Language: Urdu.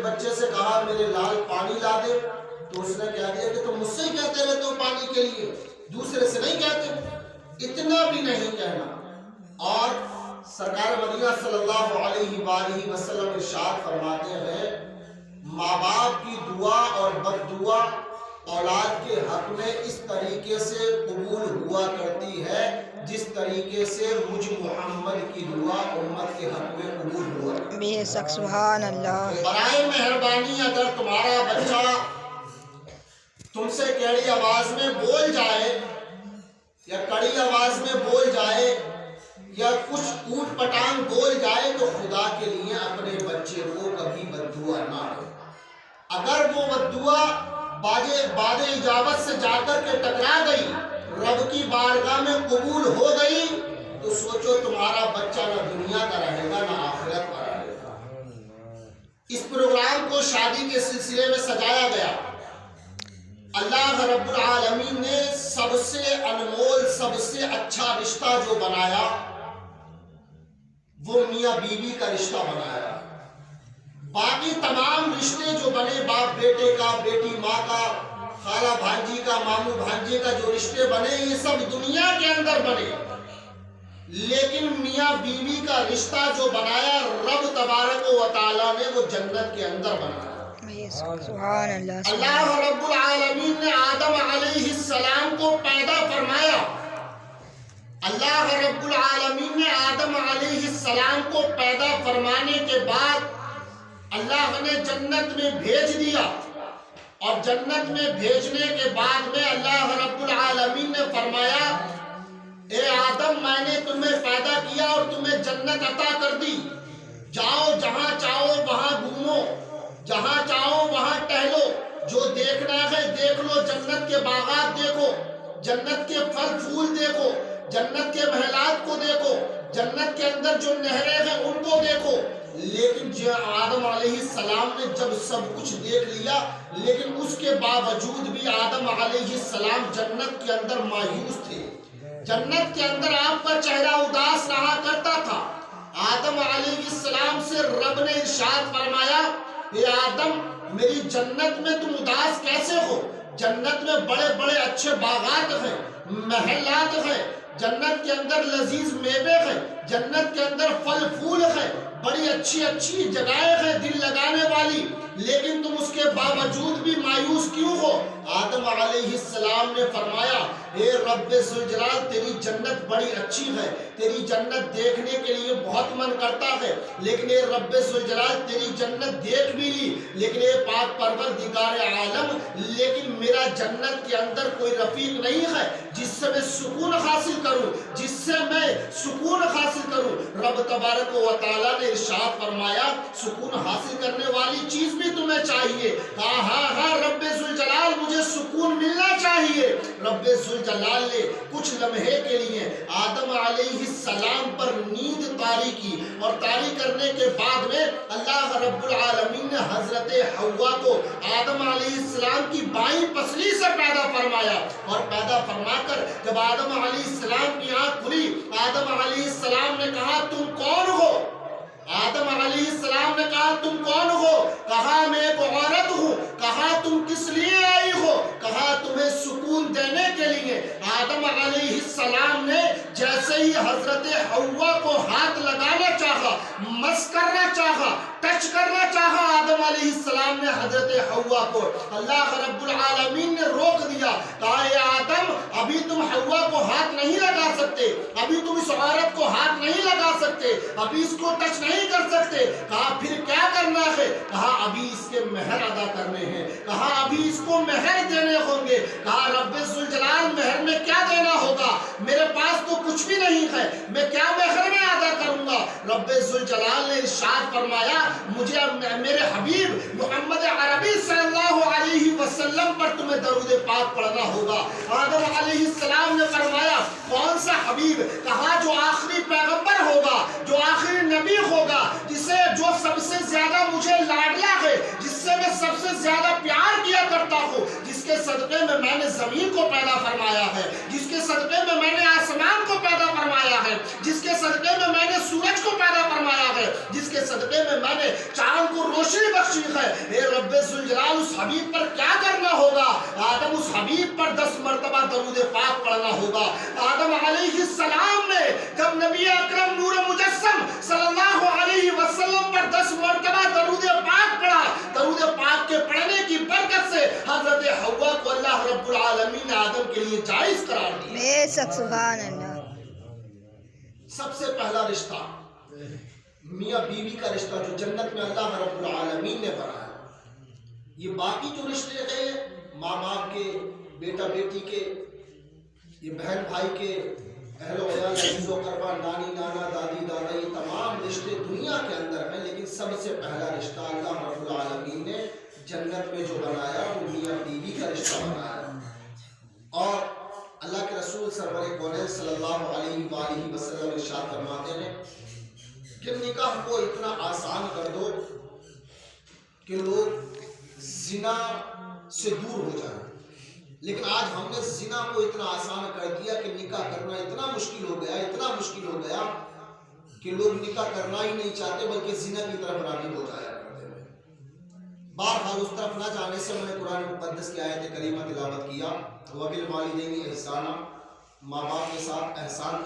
بچے سے کہا میرے لال پانی لا دے، تو اس نے کہہ دیا کہ تم مجھ سے ہی کہتے رہتے ہو پانی کے لیے، دوسرے سے نہیں کہتے، اتنا بھی نہیں کہنا۔ اور سرکار مدینہ صلی اللہ علیہ وآلہ وسلم ارشاد فرماتے ہیں ماں باپ کی دعا اور بد دعا اولاد کے حق میں اس طریقے سے قبول ہوا کرتی ہے جس طریقے سے مجھ محمد کی دعا امت کے حق میں قبول ہوا کرتی ہے۔ بے شک سبحان اللہ۔ برائے مہربانی اگر تمہارا بچہ تم سے کڑی آواز میں بول جائے یا کڑی آواز میں بول جائے یا کچھ اوٹ پٹانگ بول جائے تو خدا کے لیے اپنے بچے کو کبھی بد دعا نہ دو۔ اگر وہ بد دعا بعد اجابت سے جا کر کے ٹکرا گئی، رب کی بارگاہ میں قبول ہو گئی، تو سوچو تمہارا بچہ نہ دنیا کا رہے گا نہ آخرت کا رہے گا۔ اس پروگرام کو شادی کے سلسلے میں سجایا گیا۔ اللہ رب العالمین نے سب سے انمول سب سے اچھا رشتہ جو بنایا وہ میاں بیوی کا رشتہ بنایا۔ باقی تمام رشتے جو بنے باپ بیٹے کا، بیٹی ماں کا، خالہ بھانجی کا، ماموں بھانجے کا جو رشتے بنے یہ سب دنیا کے اندر بنے، لیکن میاں بیوی کا رشتہ جو بنایا رب تبارک و تعالیٰ نے وہ جنت کے اندر بنایا۔ سبحان اللہ۔ اللہ رب العالمین نے آدم علیہ السلام کو پیدا فرمایا۔ اللہ رب العالمین نے آدم علیہ السلام کو پیدا فرمانے کے بعد اللہ نے جنت میں بھیج دیا، اور جنت میں بھیجنے کے بعد میں اللہ رب العالمین نے فرمایا اے آدم میں نے تمہیں پیدا کیا اور تمہیں جنت عطا کر دی، جاؤ جہاں چاہو وہاں گھومو، جہاں چاہو وہاں ٹہلو، جو دیکھنا ہے دیکھ لو، جنت کے باغات دیکھو، جنت کے پھل پھول دیکھو، جنت کے محلات کو دیکھو، جنت کے اندر جو نہریں ہیں ان کو دیکھو۔ لیکن آدم علیہ السلام نے جب سب کچھ دیکھ لیا، لیکن اس کے باوجود بھی آدم علیہ السلام جنت کے اندر مایوس تھے۔ جنت کے اندر آپ کا چہرہ اداس رہا کرتا تھا۔ آدم علیہ السلام سے رب نے ارشاد فرمایا اے آدم میری جنت میں تم اداس کیسے ہو؟ جنت میں بڑے بڑے اچھے باغات ہیں، محلات ہیں، جنت کے اندر لذیذ میوے ہیں، جنت کے اندر پھل پھول ہیں، بڑی اچھی اچھی جگہیں ہیں دل لگانے والی، لیکن تم اس کے باوجود بھی مایوس کیوں ہو؟ آدم علیہ السلام نے فرمایا اے رب ذوالجلال تیری جنت بڑی اچھی ہے، تیری جنت دیکھنے کے لیے بہت من کرتا ہے، لیکن اے رب ذوالجلال تیری جنت دیکھ بھی لی، لیکن اے پاک پروردگار عالم لیکن میرا جنت کے اندر کوئی رفیق نہیں ہے جس سے میں سکون حاصل کروں، جس سے میں سکون حاصل کروں۔ رب تبارک و تعالیٰ نے ارشاد فرمایا سکون حاصل کرنے والی چیز بھی تمہیں چاہیے؟ ہاں ہاں ہاں رب ذوالجلال مجھے سکون ملنا چاہیے۔ رب ذوالجلال نے کچھ لمحے کے لیے آدم علیہ السلام پر نیند طاری کی، اور طاری کرنے کے بعد میں اللہ رب العالمین نے حضرت حوا کو آدم علیہ السلام کی بائیں پسلی سے پیدا فرمایا، اور پیدا فرما کر جب آدم علیہ السلام کی آنکھ کھلی، آدم علیہ السلام نے کہا تم کون ہو؟ آدم علیہ السلام نے کہا تم کون ہو؟ کہا میں ایک عورت ہوں۔ کہا تم کس لیے آئی ہو؟ کہا تمہیں سکون دینے کے لیے۔ آدم علیہ السلام نے جیسے ہی حضرت حوا کو ہاتھ لگانا چاہا، مس کرنا چاہا، ٹچ کرنا چاہا، آدم علیہ السلام نے حضرت حوا کو اللہ رب العالمین نے روک دیا۔ کہا اے آدم ابھی تم حوا کو ہاتھ نہیں لگا سکتے، ابھی تم اس عورت کو ہاتھ نہیں لگا سکتے، ابھی اس کو ٹچ نہیں کر سکتے۔ کہا پھر کیا کرنا ہے؟ کہا ابھی اس کے مہر ادا کرنے ہیں، کہا ابھی اس کو مہر دینے ہوں گے۔ کہا رب ذوالجلال مہر میں کیا دینا ہوگا؟ میرے پاس تو کچھ بھی نہیں ہے، میں کیا مہر میں ادا کروں گا؟ رب ذوالجلال نے ارشاد فرمایا مجھے میرے حبیب محمد عربی صلی اللہ علیہ وسلم پر تمہیں درود پاک پڑھنا ہوگا۔ آدم علیہ السلام نے فرمایا کون سا حبیب؟ کہا جو آخری پیغمبر ہوگا، جو آخری نبی ہوگا، جسے جو سب سے زیادہ مجھے لاڈلا ہے، جس سے میں سب سے زیادہ پیار کیا کرتا ہوں، جس کے صدقے میں نے زمین کو پیدا فرمایا ہے، جس کے صدقے میں نے آسمان کو پیدا فرمایا ہے، جس کے صدقے میں نے سورج کو پیدا فرمایا ہے، جس کے صدقے میں نے چاند کو روشن خوشی بخشی ہے. اے رب ذوالجلال اس حبیب پر کیا کرنا ہوگا؟ آدم اس حبیب پر 10 مرتبہ درود پاک پڑھنا ہوگا. آدم علیہ السلام نے جب نبی اکرم نور مجسم صلی اللہ علیہ وسلم پر 10 مرتبہ درود پاک پڑھا، درود پاک کے پڑھنے کی برکت سے حضرت حوا کو اللہ رب العالمین نے آدم کے لیے جائز قرار دیا. بے شک سبحان اللہ. سب سے پہلا رشتہ میاں بیوی کا رشتہ جو جنت میں اللہ رب العالمین نے بنایا. یہ باقی جو رشتے ہیں ماں باپ کے، بیٹا بیٹی کے، یہ بہن بھائی کے، اہل و عیال، عزیز و اقربا، نانی نانا، دادی دادا، یہ تمام رشتے دنیا کے اندر ہیں. لیکن سب سے پہلا رشتہ اللہ رب العالمین نے جنت میں جو بنایا وہ میاں بیوی کا رشتہ بنایا. اور اللہ کے رسول سرور کونین صلی اللہ علیہ وآلہ وسلم ارشاد فرماتے ہیں کہ نکاح کو اتنا آسان کر دو کہ لوگ زنا سے دور ہو جائیں. لیکن آج ہم نے زنا کو اتنا آسان کر دیا کہ نکاح کرنا اتنا مشکل ہو گیا، اتنا مشکل ہو گیا کہ لوگ نکاح کرنا ہی نہیں چاہتے بلکہ زنا کی طرف راغب ہو جایا کرتے ہیں. بہرحال اس طرف نہ جانے سے میں نے قرآن مقدس کی آیت کریمہ تلاوت کیا. وَبِالْوَالِدَيْنِ إِحْسَانًا، ماں باپ کے ساتھ احسان